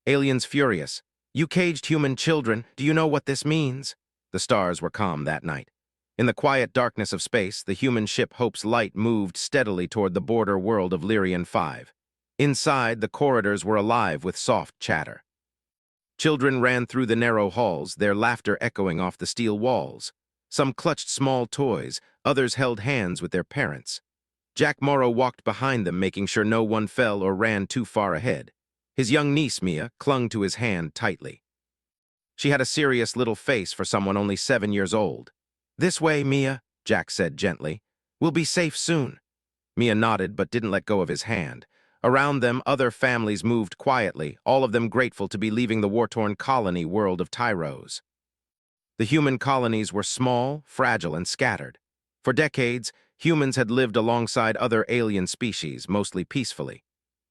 Aliens furious. You caged human children, do you know what this means? The stars were calm that night. In the quiet darkness of space, the human ship Hope's Light moved steadily toward the border world of Lyrian 5. Inside, the corridors were alive with soft chatter. Children ran through the narrow halls, their laughter echoing off the steel walls. Some clutched small toys, others held hands with their parents. Jack Morrow walked behind them, making sure no one fell or ran too far ahead. His young niece, Mia, clung to his hand tightly. She had a serious little face for someone only 7 years old. "This way, Mia," Jack said gently. "We'll be safe soon." Mia nodded but didn't let go of his hand. Around them, other families moved quietly, all of them grateful to be leaving the war-torn colony world of Tyros. The human colonies were small, fragile, and scattered. For decades, humans had lived alongside other alien species, mostly peacefully.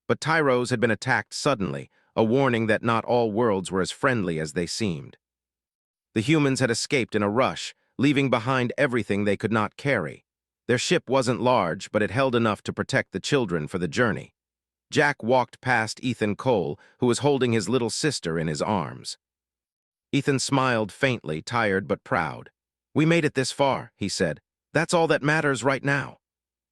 But Tyros had been attacked suddenly, a warning that not all worlds were as friendly as they seemed. The humans had escaped in a rush, leaving behind everything they could not carry. Their ship wasn't large, but it held enough to protect the children for the journey. Jack walked past Ethan Cole, who was holding his little sister in his arms. Ethan smiled faintly, tired but proud. "We made it this far," he said. "That's all that matters right now."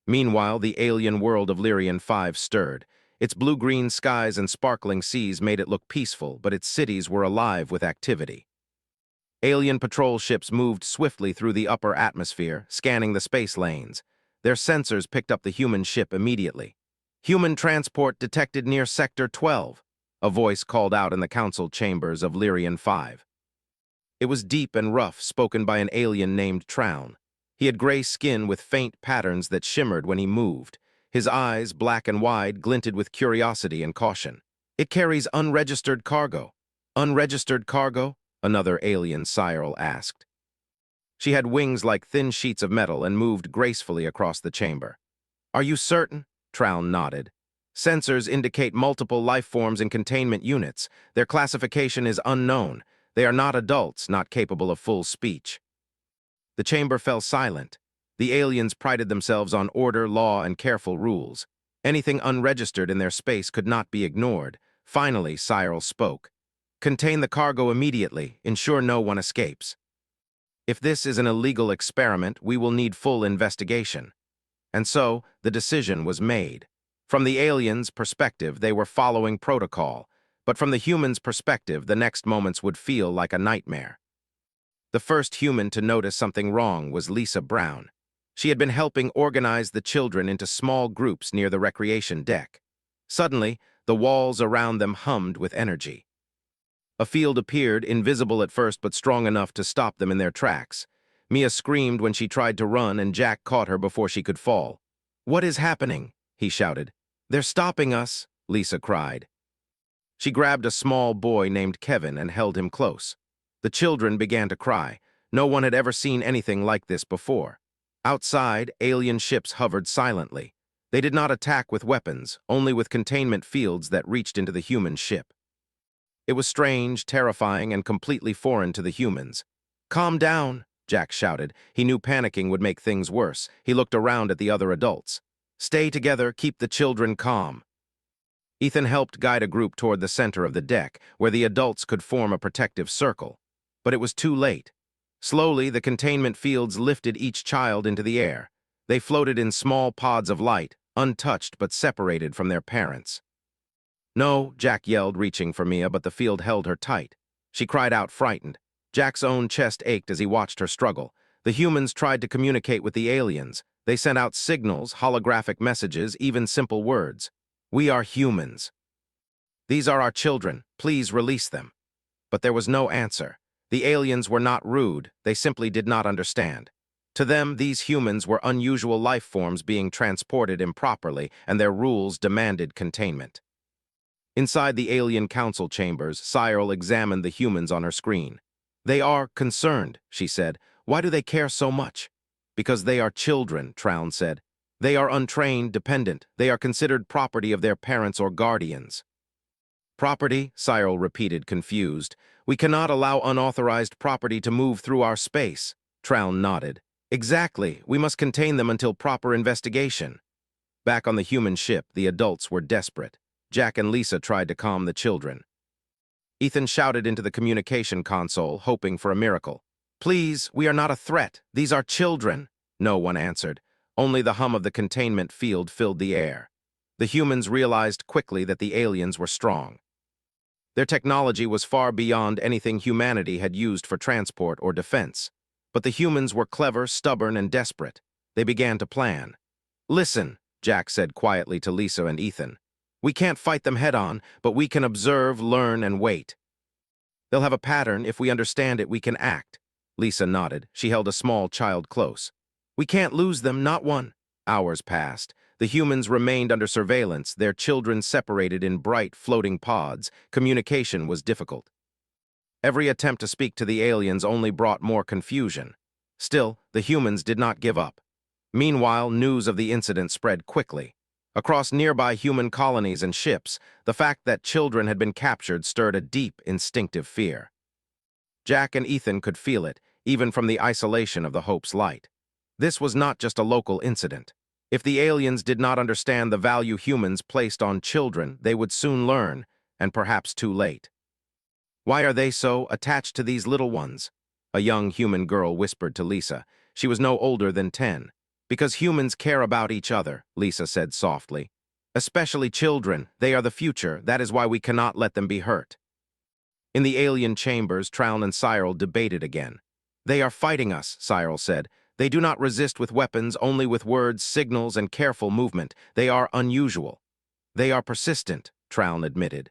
Meanwhile, the alien world of Lyrian 5 stirred. Its blue-green skies and sparkling seas made it look peaceful, but its cities were alive with activity. Alien patrol ships moved swiftly through the upper atmosphere, scanning the space lanes. Their sensors picked up the human ship immediately. "Human transport detected near Sector 12, a voice called out in the council chambers of Lyrian 5. It was deep and rough, spoken by an alien named Traun. He had gray skin with faint patterns that shimmered when he moved. His eyes, black and wide, glinted with curiosity and caution. "It carries unregistered cargo." "Unregistered cargo?" another alien Cyril asked. She had wings like thin sheets of metal and moved gracefully across the chamber. "Are you certain?" Traun nodded. "Sensors indicate multiple life forms in containment units. Their classification is unknown. They are not adults, not capable of full speech." The chamber fell silent. The aliens prided themselves on order, law, and careful rules. Anything unregistered in their space could not be ignored. Finally, Cyril spoke. "Contain the cargo immediately. Ensure no one escapes. If this is an illegal experiment, we will need full investigation." And so, the decision was made. From the aliens' perspective, they were following protocol, but from the humans' perspective, the next moments would feel like a nightmare. The first human to notice something wrong was Lisa Brown. She had been helping organize the children into small groups near the recreation deck. Suddenly, the walls around them hummed with energy. A field appeared, invisible at first but strong enough to stop them in their tracks. Mia screamed when she tried to run, and Jack caught her before she could fall. "What is happening?" he shouted. "They're stopping us," Lisa cried. She grabbed a small boy named Kevin and held him close. The children began to cry. No one had ever seen anything like this before. Outside, alien ships hovered silently. They did not attack with weapons, only with containment fields that reached into the human ship. It was strange, terrifying, and completely foreign to the humans. "Calm down," Jack shouted. He knew panicking would make things worse. He looked around at the other adults. "Stay together, keep the children calm." Ethan helped guide a group toward the center of the deck, where the adults could form a protective circle. But it was too late. Slowly, the containment fields lifted each child into the air. They floated in small pods of light, untouched but separated from their parents. "No," Jack yelled, reaching for Mia, but the field held her tight. She cried out, frightened. Jack's own chest ached as he watched her struggle. The humans tried to communicate with the aliens. They sent out signals, holographic messages, even simple words. "We are humans. These are our children. Please release them." But there was no answer. The aliens were not rude. They simply did not understand. To them, these humans were unusual life forms being transported improperly, and their rules demanded containment. Inside the alien council chambers, Cyril examined the humans on her screen. "They are concerned," she said. "Why do they care so much?" "Because they are children," Traun said. "They are untrained, dependent. They are considered property of their parents or guardians." "Property?" Cyril repeated, confused. "We cannot allow unauthorized property to move through our space." Traun nodded. "Exactly. We must contain them until proper investigation." Back on the human ship, the adults were desperate. Jack and Lisa tried to calm the children. Ethan shouted into the communication console, hoping for a miracle. "Please, we are not a threat. These are children." No one answered. Only the hum of the containment field filled the air. The humans realized quickly that the aliens were strong. Their technology was far beyond anything humanity had used for transport or defense. But the humans were clever, stubborn, and desperate. They began to plan. "Listen," Jack said quietly to Lisa and Ethan. "We can't fight them head-on, but we can observe, learn, and wait. They'll have a pattern. If we understand it, we can act." Lisa nodded. She held a small child close. "We can't lose them, not one." Hours passed. The humans remained under surveillance, their children separated in bright, floating pods. Communication was difficult. Every attempt to speak to the aliens only brought more confusion. Still, the humans did not give up. Meanwhile, news of the incident spread quickly. Across nearby human colonies and ships, the fact that children had been captured stirred a deep, instinctive fear. Jack and Ethan could feel it, even from the isolation of the Hope's light. This was not just a local incident. If the aliens did not understand the value humans placed on children, they would soon learn, and perhaps too late. "Why are they so attached to these little ones?" a young human girl whispered to Lisa. She was no older than 10. "Because humans care about each other," Lisa said softly. "Especially children. They are the future. That is why we cannot let them be hurt." In the alien chambers, Traun and Cyril debated again. "They are fighting us," Cyril said. "They do not resist with weapons, only with words, signals, and careful movement. They are unusual." "They are persistent," Traun admitted.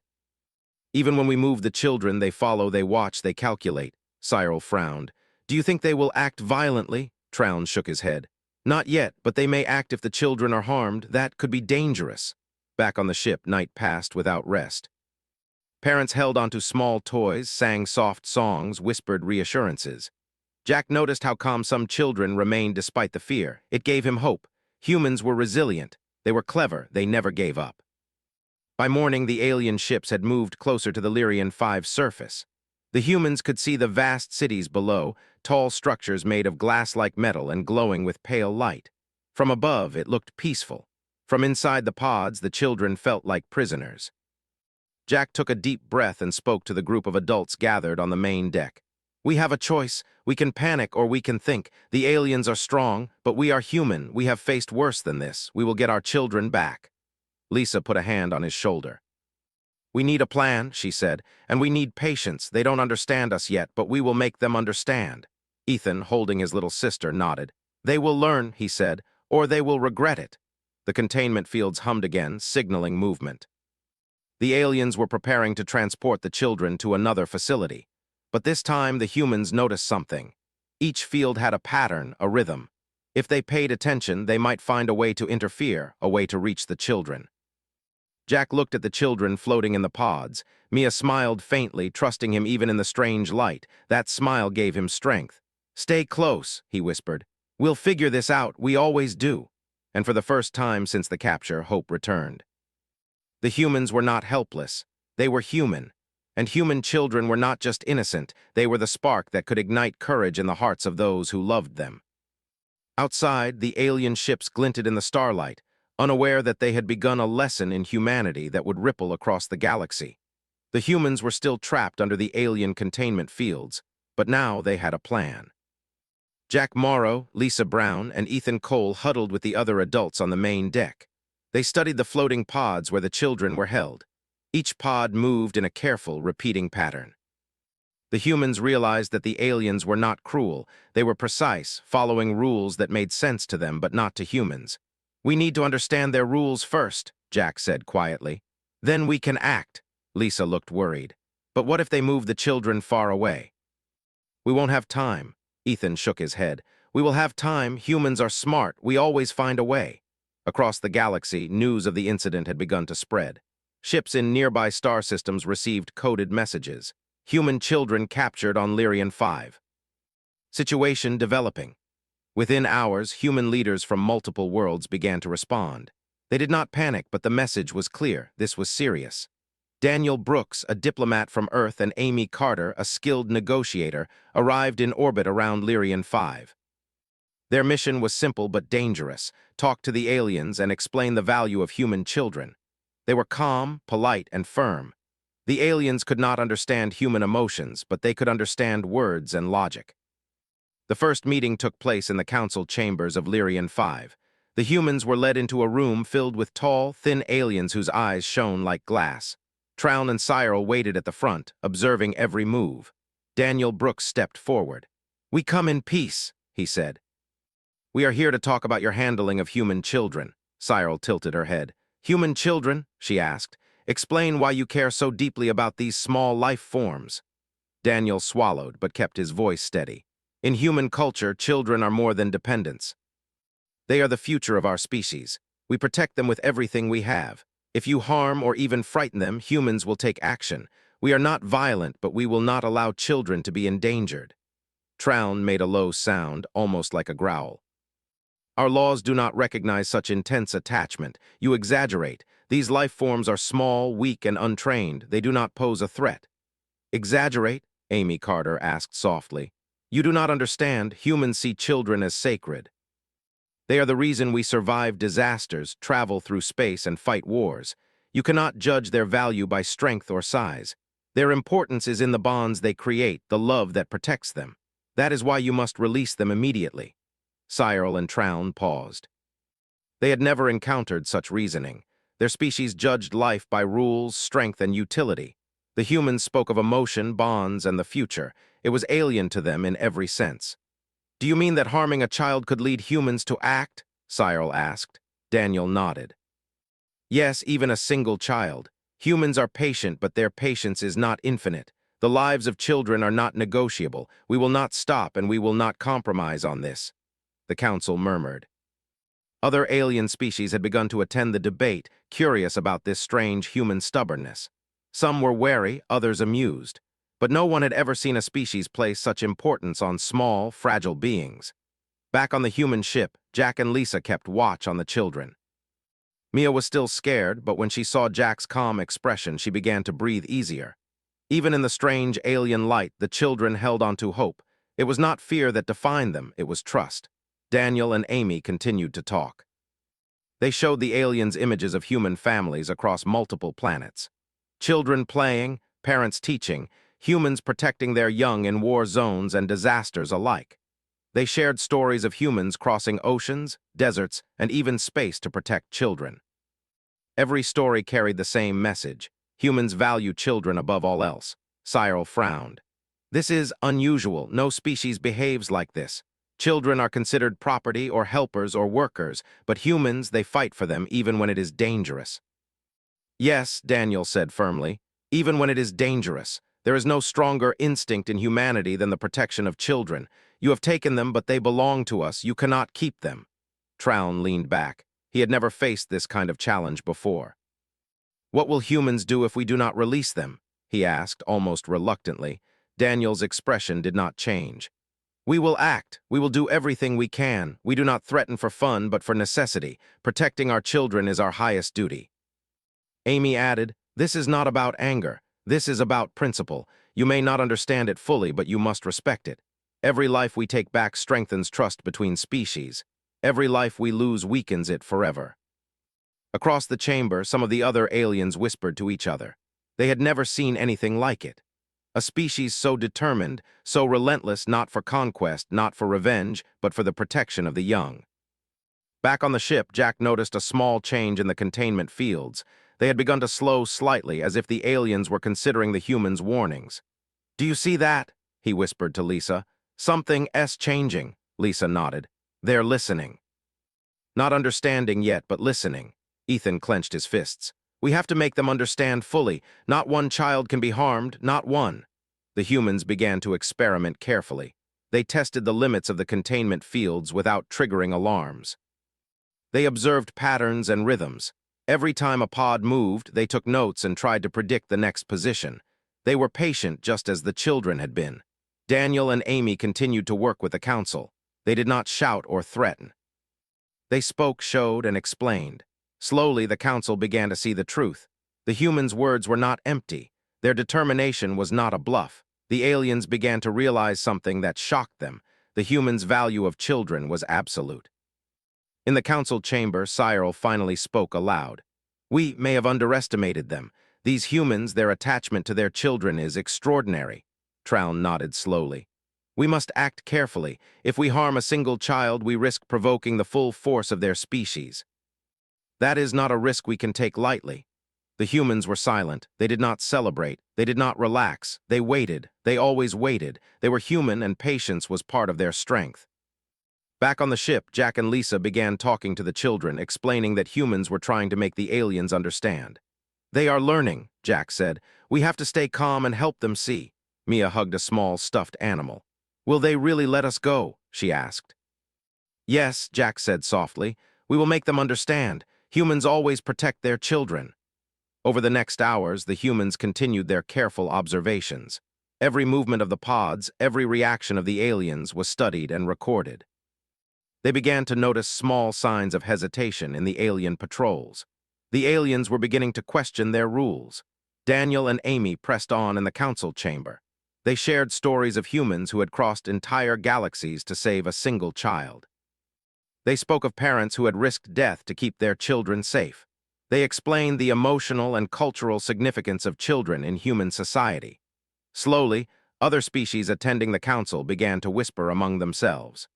"Even when we move the children, they follow, they watch, they calculate." Cyril frowned. "Do you think they will act violently?" Traun shook his head. "Not yet, but they may act if the children are harmed. That could be dangerous." Back on the ship, night passed without rest. Parents held onto small toys, sang soft songs, whispered reassurances. Jack noticed how calm some children remained despite the fear. It gave him hope. Humans were resilient. They were clever. They never gave up. By morning, the alien ships had moved closer to the Lyrian 5 surface. The humans could see the vast cities below, tall structures made of glass-like metal and glowing with pale light. From above, it looked peaceful. From inside the pods, the children felt like prisoners. Jack took a deep breath and spoke to the group of adults gathered on the main deck. "We have a choice. We can panic or we can think. The aliens are strong, but we are human. We have faced worse than this. We will get our children back." Lisa put a hand on his shoulder. "We need a plan," she said, "and we need patience. They don't understand us yet, but we will make them understand." Ethan, holding his little sister, nodded. "They will learn," he said, "or they will regret it." The containment fields hummed again, signaling movement. The aliens were preparing to transport the children to another facility. But this time, the humans noticed something. Each field had a pattern, a rhythm. If they paid attention, they might find a way to interfere, a way to reach the children. Jack looked at the children floating in the pods. Mia smiled faintly, trusting him even in the strange light. That smile gave him strength. "Stay close," he whispered. "We'll figure this out. We always do." And for the first time since the capture, hope returned. The humans were not helpless. They were human. And human children were not just innocent. They were the spark that could ignite courage in the hearts of those who loved them. Outside, the alien ships glinted in the starlight, unaware that they had begun a lesson in humanity that would ripple across the galaxy. The humans were still trapped under the alien containment fields, but now they had a plan. Jack Morrow, Lisa Brown, and Ethan Cole huddled with the other adults on the main deck. They studied the floating pods where the children were held. Each pod moved in a careful, repeating pattern. The humans realized that the aliens were not cruel. They were precise, following rules that made sense to them but not to humans. "We need to understand their rules first," Jack said quietly. "Then we can act." Lisa looked worried. "But what if they move the children far away?" "We won't have time." Ethan shook his head. "We will have time. Humans are smart. We always find a way." Across the galaxy, news of the incident had begun to spread. Ships in nearby star systems received coded messages. Human children captured on Lyrian 5. Situation developing. Within hours, human leaders from multiple worlds began to respond. They did not panic, but the message was clear. This was serious. Daniel Brooks, a diplomat from Earth, and Amy Carter, a skilled negotiator, arrived in orbit around Lyrian 5. Their mission was simple but dangerous: talk to the aliens and explain the value of human children. They were calm, polite, and firm. The aliens could not understand human emotions, but they could understand words and logic. The first meeting took place in the council chambers of Lyrian 5. The humans were led into a room filled with tall, thin aliens whose eyes shone like glass. Traun and Cyril waited at the front, observing every move. Daniel Brooks stepped forward. "We come in peace," he said. "We are here to talk about your handling of human children." Cyril tilted her head. "Human children?" she asked. "Explain why you care so deeply about these small life forms." Daniel swallowed, but kept his voice steady. "In human culture, children are more than dependents. They are the future of our species. We protect them with everything we have. If you harm or even frighten them, humans will take action. We are not violent, but we will not allow children to be endangered." Traun made a low sound, almost like a growl. "Our laws do not recognize such intense attachment. You exaggerate. These life forms are small, weak, and untrained. They do not pose a threat." "Exaggerate?" Amy Carter asked softly. "You do not understand. Humans see children as sacred. They are the reason we survive disasters, travel through space, and fight wars. You cannot judge their value by strength or size. Their importance is in the bonds they create, the love that protects them. That is why you must release them immediately." Cyril and Traun paused. They had never encountered such reasoning. Their species judged life by rules, strength, and utility. The humans spoke of emotion, bonds, and the future. It was alien to them in every sense. "Do you mean that harming a child could lead humans to act?" Cyril asked. Daniel nodded. "Yes, even a single child. Humans are patient, but their patience is not infinite. The lives of children are not negotiable. We will not stop, and we will not compromise on this." The council murmured. Other alien species had begun to attend the debate, curious about this strange human stubbornness. Some were wary, others amused. But no one had ever seen a species place such importance on small, fragile beings. Back on the human ship, Jack and Lisa kept watch on the children. Mia was still scared, but when she saw Jack's calm expression, she began to breathe easier. Even in the strange alien light, the children held on to hope. It was not fear that defined them, it was trust. Daniel and Amy continued to talk. They showed the aliens images of human families across multiple planets. Children playing, parents teaching, humans protecting their young in war zones and disasters alike. They shared stories of humans crossing oceans, deserts, and even space to protect children. Every story carried the same message: humans value children above all else. Cyril frowned. "This is unusual. No species behaves like this. Children are considered property or helpers or workers, but humans, they fight for them even when it is dangerous." "Yes," Daniel said firmly, "even when it is dangerous. There is no stronger instinct in humanity than the protection of children. You have taken them, but they belong to us. You cannot keep them." Traun leaned back. He had never faced this kind of challenge before. "What will humans do if we do not release them?" he asked, almost reluctantly. Daniel's expression did not change. "We will act. We will do everything we can. We do not threaten for fun, but for necessity. Protecting our children is our highest duty." Amy added, "This is not about anger. This is about principle. You may not understand it fully, but you must respect it. Every life we take back strengthens trust between species. Every life we lose weakens it forever." Across the chamber, some of the other aliens whispered to each other. They had never seen anything like it. A species so determined, so relentless, not for conquest, not for revenge, but for the protection of the young. Back on the ship, Jack noticed a small change in the containment fields. They had begun to slow slightly, as if the aliens were considering the humans' warnings. "Do you see that?" he whispered to Lisa. "Something's changing." Lisa nodded. "They're listening." "Not understanding yet, but listening." Ethan clenched his fists. "We have to make them understand fully. Not one child can be harmed, not one." The humans began to experiment carefully. They tested the limits of the containment fields without triggering alarms. They observed patterns and rhythms. Every time a pod moved, they took notes and tried to predict the next position. They were patient, just as the children had been. Daniel and Amy continued to work with the council. They did not shout or threaten. They spoke, showed, and explained. Slowly, the council began to see the truth. The humans' words were not empty. Their determination was not a bluff. The aliens began to realize something that shocked them. The humans' value of children was absolute. In the council chamber, Cyril finally spoke aloud. "We may have underestimated them. These humans, their attachment to their children is extraordinary. Trown nodded slowly. We must act carefully. If we harm a single child, we risk provoking the full force of their species. That is not a risk we can take lightly. The humans were silent. They did not celebrate. They did not relax. They waited. They always waited. They were human, and patience was part of their strength. Back on the ship, Jack and Lisa began talking to the children, explaining that humans were trying to make the aliens understand. They are learning, Jack said. We have to stay calm and help them see. Mia hugged a small stuffed animal. Will they really let us go? She asked. Yes, Jack said softly. We will make them understand. Humans always protect their children. Over the next hours, the humans continued their careful observations. Every movement of the pods, every reaction of the aliens was studied and recorded. They began to notice small signs of hesitation in the alien patrols. The aliens were beginning to question their rules. Daniel and Amy pressed on in the council chamber. They shared stories of humans who had crossed entire galaxies to save a single child. They spoke of parents who had risked death to keep their children safe. They explained the emotional and cultural significance of children in human society. Slowly, other species attending the council began to whisper among themselves.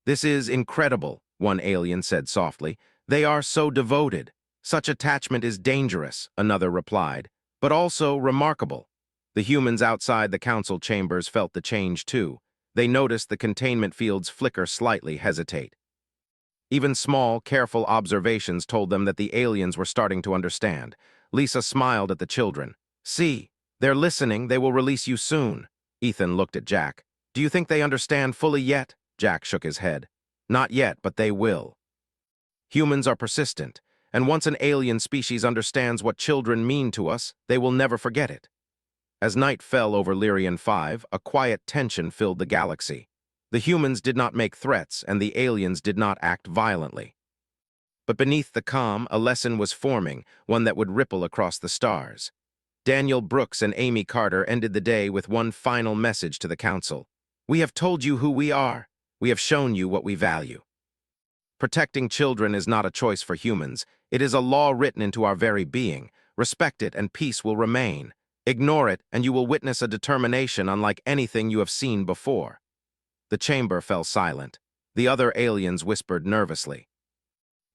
This is incredible, one alien said softly. They are so devoted. Such attachment is dangerous, another replied, but also remarkable. The humans outside the council chambers felt the change too. They noticed the containment fields flicker slightly, hesitate. Even small, careful observations told them that the aliens were starting to understand. Lisa smiled at the children. See, they're listening. They will release you soon. Ethan looked at Jack. Do you think they understand fully yet? Jack shook his head. Not yet, but they will. Humans are persistent, and once an alien species understands what children mean to us, they will never forget it. As night fell over Lyrian 5, a quiet tension filled the galaxy. The humans did not make threats, and the aliens did not act violently. But beneath the calm, a lesson was forming, one that would ripple across the stars. Daniel Brooks and Amy Carter ended the day with one final message to the council. We have told you who we are. We have shown you what we value. Protecting children is not a choice for humans. It is a law written into our very being. Respect it, and peace will remain. Ignore it, and you will witness a determination unlike anything you have seen before. The chamber fell silent. The other aliens whispered nervously.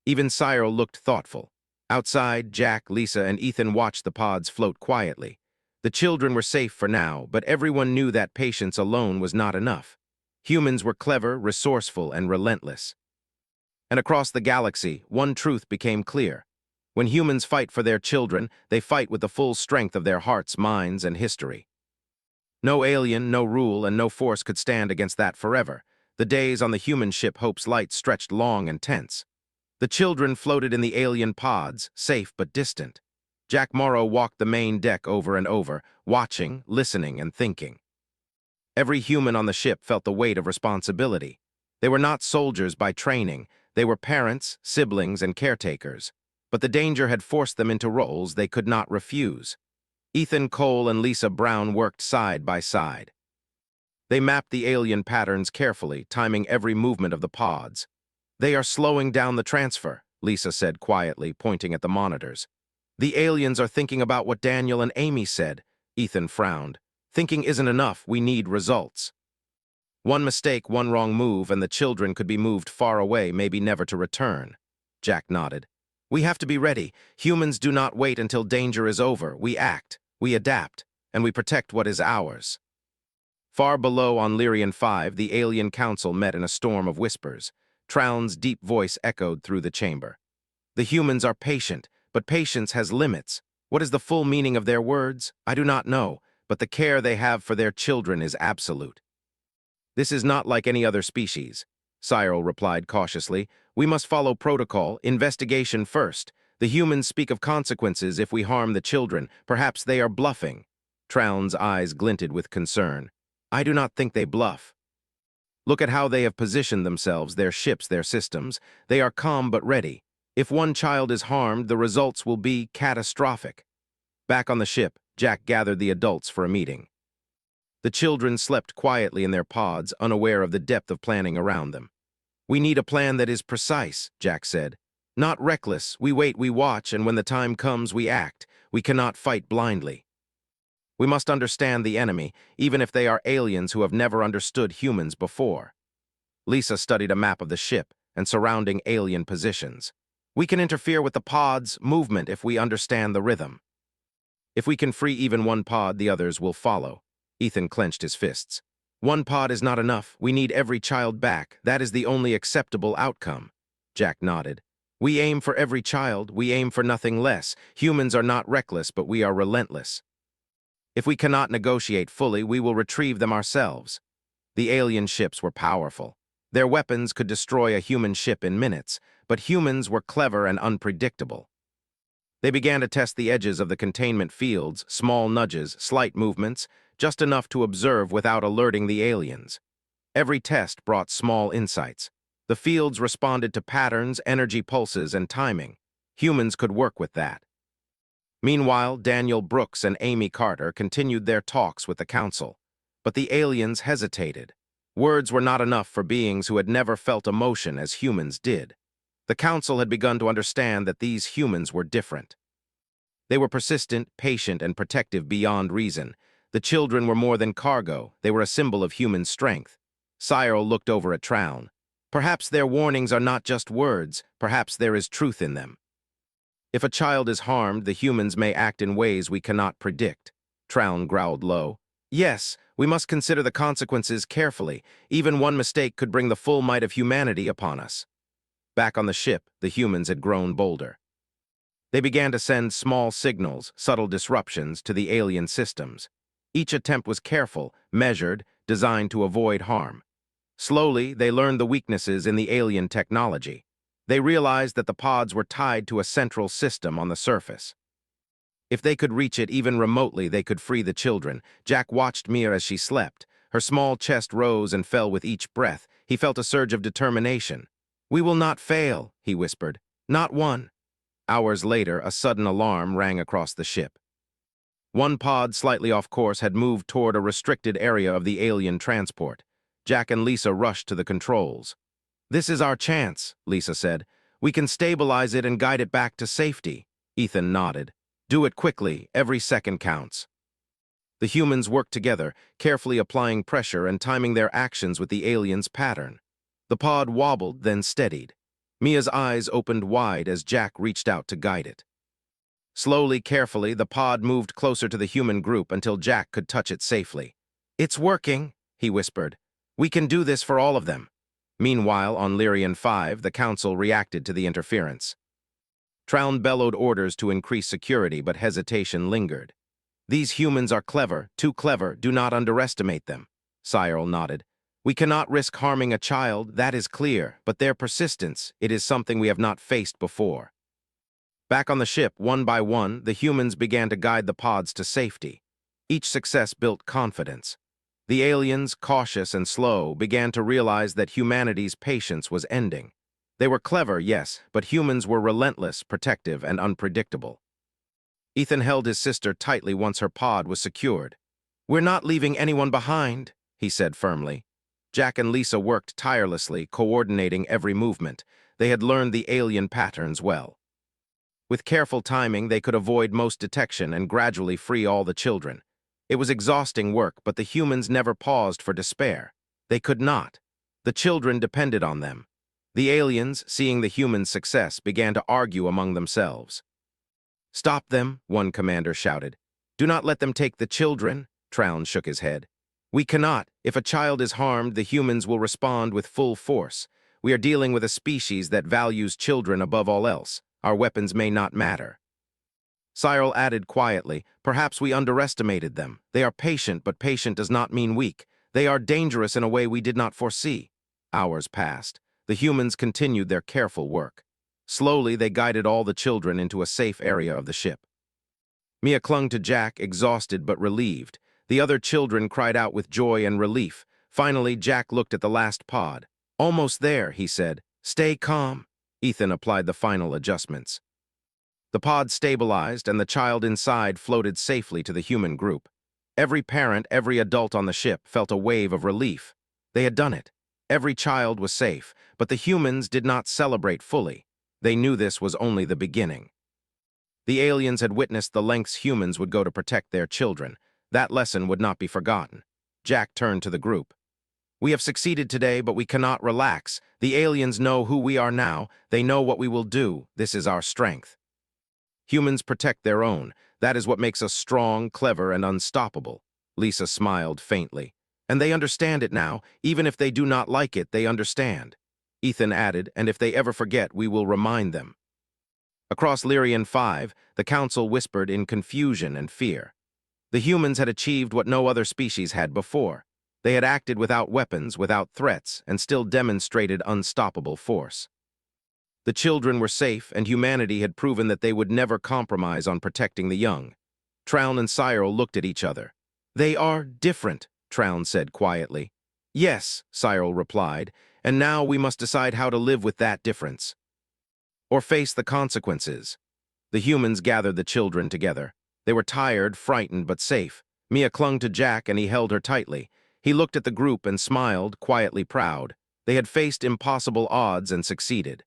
Even Cyril looked thoughtful. Outside, Jack, Lisa, and Ethan watched the pods float quietly. The children were safe for now, but everyone knew that patience alone was not enough. Humans were clever, resourceful, and relentless. And across the galaxy, one truth became clear. When humans fight for their children, they fight with the full strength of their hearts, minds, and history. No alien, no rule, and no force could stand against that forever. The days on the human ship Hope's Light stretched long and tense. The children floated in the alien pods, safe but distant. Jack Morrow walked the main deck over and over, watching, listening, and thinking. Every human on the ship felt the weight of responsibility. They were not soldiers by training. They were parents, siblings, and caretakers. But the danger had forced them into roles they could not refuse. Ethan Cole and Lisa Brown worked side by side. They mapped the alien patterns carefully, timing every movement of the pods. They are slowing down the transfer, Lisa said quietly, pointing at the monitors. The aliens are thinking about what Daniel and Amy said. Ethan frowned. Thinking isn't enough, we need results. One mistake, one wrong move, and the children could be moved far away, maybe never to return. Jack nodded. We have to be ready. Humans do not wait until danger is over. We act, we adapt, and we protect what is ours. Far below on Lyrian 5, the alien council met in a storm of whispers. Trown's deep voice echoed through the chamber. The humans are patient, but patience has limits. What is the full meaning of their words? I do not know, but the care they have for their children is absolute. This is not like any other species, Cyril replied cautiously. We must follow protocol, investigation first. The humans speak of consequences if we harm the children. Perhaps they are bluffing. Trown's eyes glinted with concern. I do not think they bluff. Look at how they have positioned themselves, their ships, their systems. They are calm but ready. If one child is harmed, the results will be catastrophic. Back on the ship, Jack gathered the adults for a meeting. The children slept quietly in their pods, unaware of the depth of planning around them. We need a plan that is precise, Jack said. Not reckless, we wait, we watch, and when the time comes, we act. We cannot fight blindly. We must understand the enemy, even if they are aliens who have never understood humans before. Lisa studied a map of the ship and surrounding alien positions. We can interfere with the pod's movement if we understand the rhythm. If we can free even one pod, the others will follow. Ethan clenched his fists. One pod is not enough. We need every child back. That is the only acceptable outcome. Jack nodded. We aim for every child. We aim for nothing less. Humans are not reckless, but we are relentless. If we cannot negotiate fully, we will retrieve them ourselves. The alien ships were powerful. Their weapons could destroy a human ship in minutes, but humans were clever and unpredictable. They began to test the edges of the containment fields, small nudges, slight movements, just enough to observe without alerting the aliens. Every test brought small insights. The fields responded to patterns, energy pulses, and timing. Humans could work with that. Meanwhile, Daniel Brooks and Amy Carter continued their talks with the Council. But the aliens hesitated. Words were not enough for beings who had never felt emotion as humans did. The Council had begun to understand that these humans were different. They were persistent, patient, and protective beyond reason. The children were more than cargo. They were a symbol of human strength. Cyril looked over at Traun. Perhaps their warnings are not just words. Perhaps there is truth in them. If a child is harmed, the humans may act in ways we cannot predict. Traun growled low. Yes, we must consider the consequences carefully. Even one mistake could bring the full might of humanity upon us. Back on the ship, the humans had grown bolder. They began to send small signals, subtle disruptions, to the alien systems. Each attempt was careful, measured, designed to avoid harm. Slowly, they learned the weaknesses in the alien technology. They realized that the pods were tied to a central system on the surface. If they could reach it even remotely, they could free the children. Jack watched Mia as she slept. Her small chest rose and fell with each breath. He felt a surge of determination. "We will not fail," he whispered. "Not one." Hours later, a sudden alarm rang across the ship. One pod, slightly off course, had moved toward a restricted area of the alien transport. Jack and Lisa rushed to the controls. "This is our chance," Lisa said. "We can stabilize it and guide it back to safety." Ethan nodded. "Do it quickly. Every second counts." The humans worked together, carefully applying pressure and timing their actions with the alien's pattern. The pod wobbled, then steadied. Mia's eyes opened wide as Jack reached out to guide it. Slowly, carefully, the pod moved closer to the human group until Jack could touch it safely. "It's working," he whispered. "We can do this for all of them." Meanwhile, on Lyrian 5, the Council reacted to the interference. Traun bellowed orders to increase security, but hesitation lingered. "These humans are clever, too clever. Do not underestimate them." Cyril nodded. "We cannot risk harming a child, that is clear, but their persistence, it is something we have not faced before." Back on the ship, one by one, the humans began to guide the pods to safety. Each success built confidence. The aliens, cautious and slow, began to realize that humanity's patience was ending. They were clever, yes, but humans were relentless, protective, and unpredictable. Ethan held his sister tightly once her pod was secured. "We're not leaving anyone behind," he said firmly. Jack and Lisa worked tirelessly, coordinating every movement. They had learned the alien patterns well. With careful timing, they could avoid most detection and gradually free all the children. It was exhausting work, but the humans never paused for despair. They could not. The children depended on them. The aliens, seeing the humans' success, began to argue among themselves. "Stop them," one commander shouted. "Do not let them take the children." Traun shook his head. "We cannot. If a child is harmed, the humans will respond with full force. We are dealing with a species that values children above all else. Our weapons may not matter." Cyril added quietly, "Perhaps we underestimated them. They are patient, but patient does not mean weak. They are dangerous in a way we did not foresee." Hours passed. The humans continued their careful work. Slowly, they guided all the children into a safe area of the ship. Mia clung to Jack, exhausted but relieved. The other children cried out with joy and relief. Finally, Jack looked at the last pod. "Almost there," he said. "Stay calm." Ethan applied the final adjustments. The pod stabilized, and the child inside floated safely to the human group. Every parent, every adult on the ship felt a wave of relief. They had done it. Every child was safe, but the humans did not celebrate fully. They knew this was only the beginning. The aliens had witnessed the lengths humans would go to protect their children. That lesson would not be forgotten. Jack turned to the group. We have succeeded today, but we cannot relax. The aliens know who we are now. They know what we will do. This is our strength. Humans protect their own. That is what makes us strong, clever, and unstoppable. Lisa smiled faintly. And they understand it now. Even if they do not like it, they understand. Ethan added, and if they ever forget, we will remind them. Across Lyrian 5, the council whispered in confusion and fear. The humans had achieved what no other species had before. They had acted without weapons, without threats, and still demonstrated unstoppable force. The children were safe, and humanity had proven that they would never compromise on protecting the young. Traun and Cyril looked at each other. They are different, Traun said quietly. Yes, Cyril replied, and now we must decide how to live with that difference. Or face the consequences. The humans gathered the children together. They were tired, frightened, but safe. Mia clung to Jack, and he held her tightly. He looked at the group and smiled, quietly proud. They had faced impossible odds and succeeded.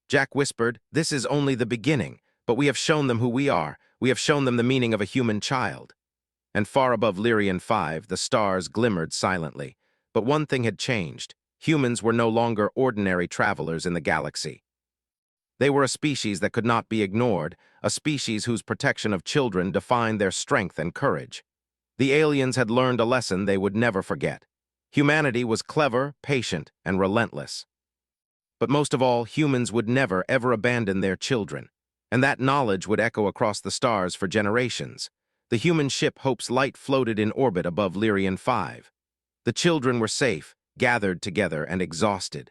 Jack whispered, this is only the beginning, but we have shown them who we are. We have shown them the meaning of a human child. And far above Lyrian 5, the stars glimmered silently. But one thing had changed. Humans were no longer ordinary travelers in the galaxy. They were a species that could not be ignored, a species whose protection of children defined their strength and courage. The aliens had learned a lesson they would never forget. Humanity was clever, patient, and relentless. But most of all, humans would never, ever abandon their children. And that knowledge would echo across the stars for generations. The human ship Hope's Light floated in orbit above Lyrian 5. The children were safe, gathered together, and exhausted.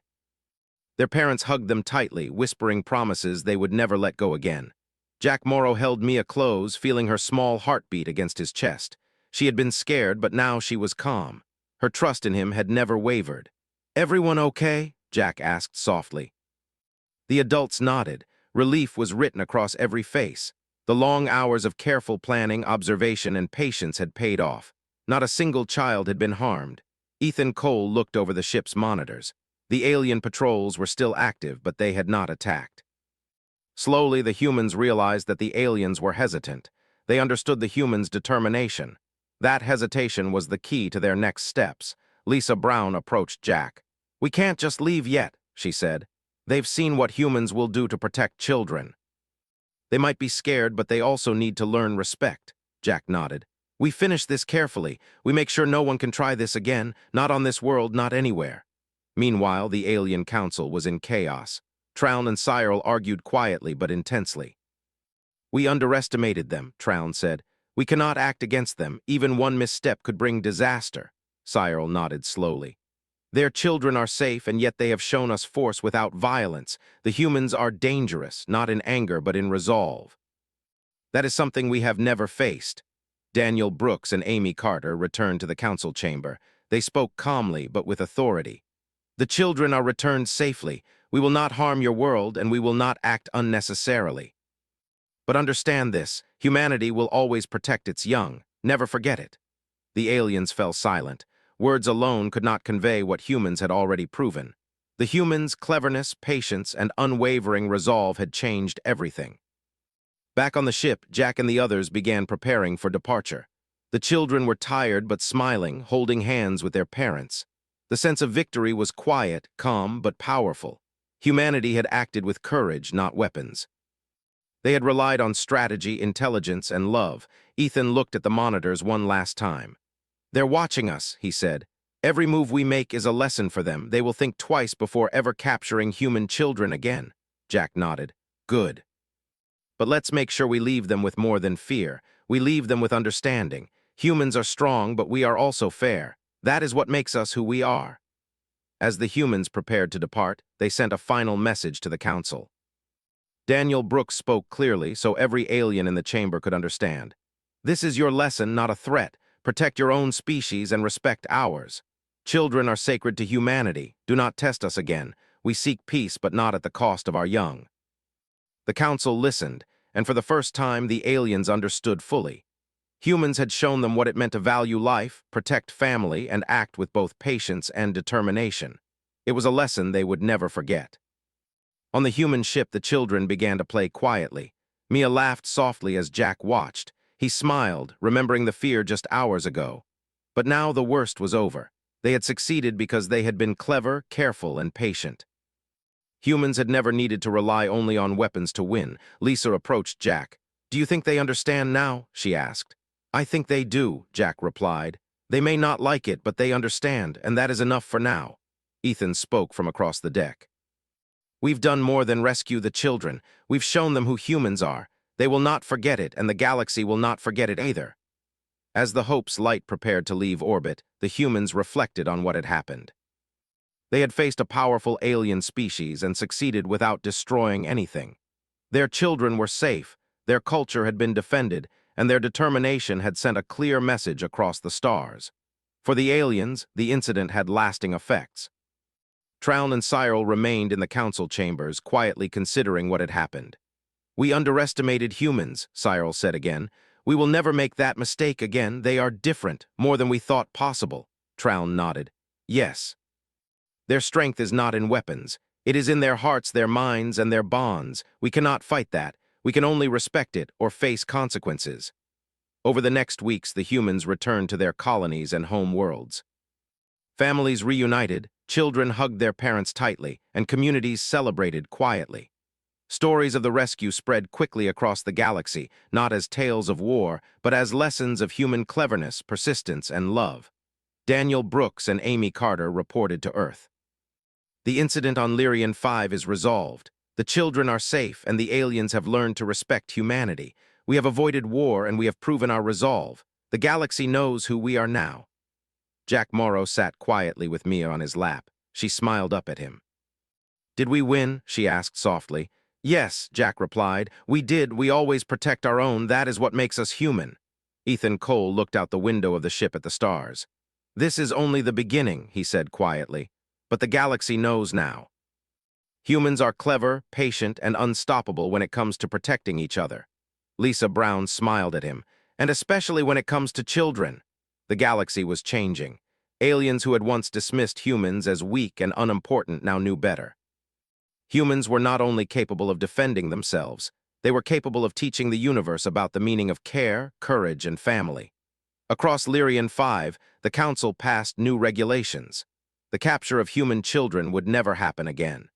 Their parents hugged them tightly, whispering promises they would never let go again. Jack Morrow held Mia close, feeling her small heartbeat against his chest. She had been scared, but now she was calm. Her trust in him had never wavered. Everyone okay? Jack asked softly. The adults nodded. Relief was written across every face. The long hours of careful planning, observation, and patience had paid off. Not a single child had been harmed. Ethan Cole looked over the ship's monitors. The alien patrols were still active, but they had not attacked. Slowly, the humans realized that the aliens were hesitant. They understood the humans' determination. That hesitation was the key to their next steps. Lisa Brown approached Jack. We can't just leave yet, she said. They've seen what humans will do to protect children. They might be scared, but they also need to learn respect. Jack nodded. We finish this carefully. We make sure no one can try this again, not on this world, not anywhere. Meanwhile, the alien council was in chaos. Traun and Cyril argued quietly but intensely. We underestimated them, Traun said. We cannot act against them. Even one misstep could bring disaster. Cyril nodded slowly. Their children are safe, and yet they have shown us force without violence. The humans are dangerous, not in anger but in resolve. That is something we have never faced. Daniel Brooks and Amy Carter returned to the council chamber. They spoke calmly but with authority. The children are returned safely. We will not harm your world, and we will not act unnecessarily. But understand this, humanity will always protect its young. Never forget it. The aliens fell silent. Words alone could not convey what humans had already proven. The humans' cleverness, patience, and unwavering resolve had changed everything. Back on the ship, Jack and the others began preparing for departure. The children were tired but smiling, holding hands with their parents. The sense of victory was quiet, calm, but powerful. Humanity had acted with courage, not weapons. They had relied on strategy, intelligence, and love. Ethan looked at the monitors one last time. They're watching us, he said. Every move we make is a lesson for them. They will think twice before ever capturing human children again. Jack nodded. Good. But let's make sure we leave them with more than fear. We leave them with understanding. Humans are strong, but we are also fair. That is what makes us who we are. As the humans prepared to depart, they sent a final message to the council. Daniel Brooks spoke clearly so every alien in the chamber could understand. This is your lesson, not a threat. Protect your own species and respect ours. Children are sacred to humanity. Do not test us again. We seek peace, but not at the cost of our young. The council listened, and for the first time the aliens understood fully. Humans had shown them what it meant to value life, protect family, and act with both patience and determination. It was a lesson they would never forget. On the human ship, the children began to play quietly. Mia laughed softly as Jack watched. He smiled, remembering the fear just hours ago. But now the worst was over. They had succeeded because they had been clever, careful, and patient. Humans had never needed to rely only on weapons to win. Lisa approached Jack. "Do you think they understand now?" she asked. "I think they do," Jack replied. "They may not like it, but they understand, and that is enough for now." Ethan spoke from across the deck. "We've done more than rescue the children. We've shown them who humans are. They will not forget it, and the galaxy will not forget it either." As the Hope's light prepared to leave orbit, the humans reflected on what had happened. They had faced a powerful alien species and succeeded without destroying anything. Their children were safe, their culture had been defended, and their determination had sent a clear message across the stars. For the aliens, the incident had lasting effects. Traun and Cyril remained in the council chambers, quietly considering what had happened. "We underestimated humans," Cyril said again. "We will never make that mistake again. They are different, more than we thought possible." Traun nodded. "Yes. Their strength is not in weapons. It is in their hearts, their minds, and their bonds. We cannot fight that. We can only respect it or face consequences." Over the next weeks, the humans returned to their colonies and home worlds. Families reunited, children hugged their parents tightly, and communities celebrated quietly. Stories of the rescue spread quickly across the galaxy, not as tales of war, but as lessons of human cleverness, persistence, and love. Daniel Brooks and Amy Carter reported to Earth. "The incident on Lyrian 5 is resolved. The children are safe, and the aliens have learned to respect humanity. We have avoided war, and we have proven our resolve. The galaxy knows who we are now." Jack Morrow sat quietly with Mia on his lap. She smiled up at him. "Did we win?" she asked softly. "Yes," Jack replied. "We did. We always protect our own. That is what makes us human." Ethan Cole looked out the window of the ship at the stars. "This is only the beginning," he said quietly. "But the galaxy knows now. Humans are clever, patient, and unstoppable when it comes to protecting each other." Lisa Brown smiled at him. "And especially when it comes to children." The galaxy was changing. Aliens who had once dismissed humans as weak and unimportant now knew better. Humans were not only capable of defending themselves, they were capable of teaching the universe about the meaning of care, courage, and family. Across Lyrian 5, the Council passed new regulations. The capture of human children would never happen again.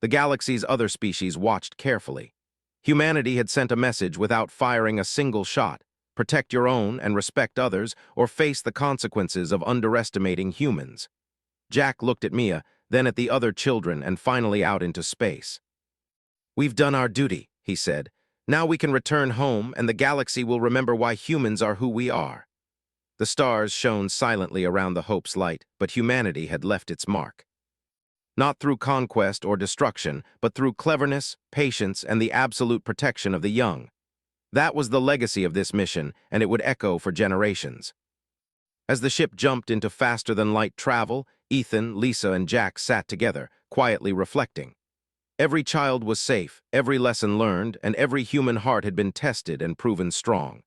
The galaxy's other species watched carefully. Humanity had sent a message without firing a single shot: protect your own and respect others, or face the consequences of underestimating humans. Jack looked at Mia, then at the other children, and finally out into space. "We've done our duty," he said. "Now we can return home, and the galaxy will remember why humans are who we are." The stars shone silently around the Hope's light, but humanity had left its mark. Not through conquest or destruction, but through cleverness, patience, and the absolute protection of the young. That was the legacy of this mission, and it would echo for generations. As the ship jumped into faster-than-light travel, Ethan, Lisa, and Jack sat together, quietly reflecting. Every child was safe, every lesson learned, and every human heart had been tested and proven strong.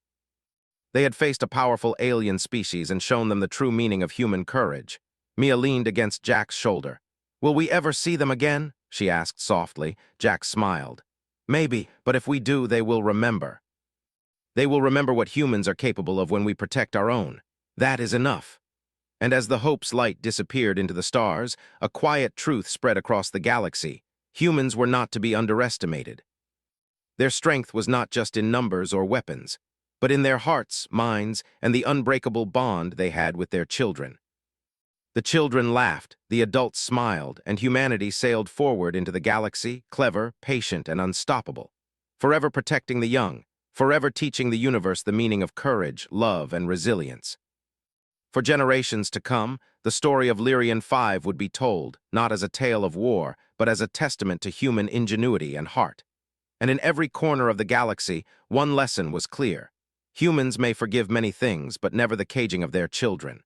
They had faced a powerful alien species and shown them the true meaning of human courage. Mia leaned against Jack's shoulder. "Will we ever see them again?" she asked softly. Jack smiled. "Maybe, but if we do, they will remember. They will remember what humans are capable of when we protect our own. That is enough." And as the Hope's light disappeared into the stars, a quiet truth spread across the galaxy. Humans were not to be underestimated. Their strength was not just in numbers or weapons, but in their hearts, minds, and the unbreakable bond they had with their children. The children laughed, the adults smiled, and humanity sailed forward into the galaxy, clever, patient, and unstoppable, forever protecting the young, forever teaching the universe the meaning of courage, love, and resilience. For generations to come, the story of Lyrian 5 would be told, not as a tale of war, but as a testament to human ingenuity and heart. And in every corner of the galaxy, one lesson was clear. Humans may forgive many things, but never the caging of their children.